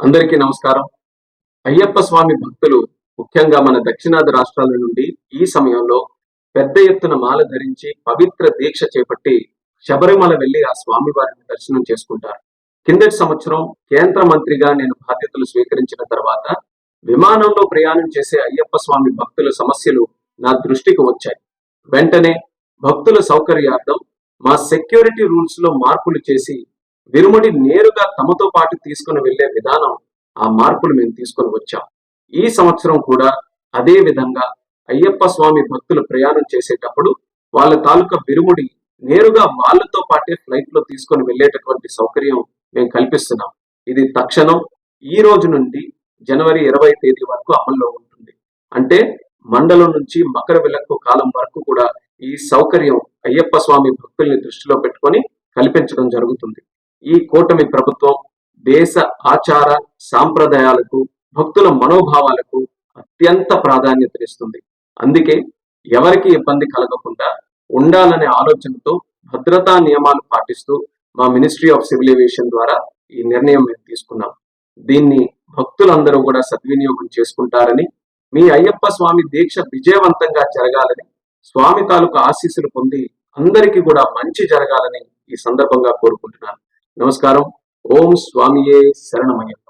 అందరికీ నమస్కారం. అయ్యప్ప స్వామి భక్తులు ముఖ్యంగా మన దక్షిణాది రాష్ట్రాల నుండి ఈ సమయంలో పెద్ద ఎత్తున మాల ధరించి పవిత్ర దీక్ష చేపట్టి శబరిమల వెళ్లి ఆ స్వామి వారిని దర్శనం చేసుకుంటారు. కిందటి సంవత్సరం కేంద్ర మంత్రిగా నేను బాధ్యతలు స్వీకరించిన తర్వాత విమానంలో ప్రయాణం చేసే అయ్యప్ప స్వామి భక్తుల సమస్యలు నా దృష్టికి వచ్చాయి. వెంటనే భక్తుల సౌకర్యార్థం మా సెక్యూరిటీ రూల్స్ లో మార్పులు చేసి విరుముడి నేరుగా తమతో పాటు తీసుకుని వెళ్లే విధానం, ఆ మార్పులు మేము తీసుకొని వచ్చాం. ఈ సంవత్సరం కూడా అదే విధంగా అయ్యప్ప స్వామి భక్తులు ప్రయాణం చేసేటప్పుడు వాళ్ళ తాలూకా విరుముడి నేరుగా వాళ్ళతో పాటే ఫ్లైట్ లో తీసుకొని వెళ్లేటటువంటి సౌకర్యం మేము కల్పిస్తున్నాం. ఇది తక్షణం ఈ రోజు నుండి జనవరి 20 తేదీ వరకు అమల్లో ఉంటుంది. అంటే మండలం నుంచి మకర విలక్కు కాలం వరకు కూడా ఈ సౌకర్యం అయ్యప్ప స్వామి భక్తుల్ని దృష్టిలో పెట్టుకొని కల్పించడం జరుగుతుంది. ఈ కూటమి ప్రభుత్వం దేశ ఆచార సాంప్రదాయాలకు, భక్తుల మనోభావాలకు అత్యంత ప్రాధాన్యతనిస్తుంది. అందుకే ఎవరికి ఇబ్బంది కలగకుండా ఉండాలనే ఆలోచనతో భద్రతా నియమాలు పాటిస్తూ మా మినిస్ట్రీ ఆఫ్ సివిల్ ఏవియేషన్ ద్వారా ఈ నిర్ణయం మేము తీసుకున్నాం. దీన్ని భక్తులందరూ కూడా సద్వినియోగం చేసుకుంటారని, మీ అయ్యప్ప స్వామి దీక్ష విజయవంతంగా జరగాలని, స్వామి తాలూకు ఆశీస్సులు పొంది అందరికీ కూడా మంచి జరగాలని ఈ సందర్భంగా కోరుకుంటున్నాను. నమస్కారం. ఓం స్వామియే శరణమయ్యప్ప.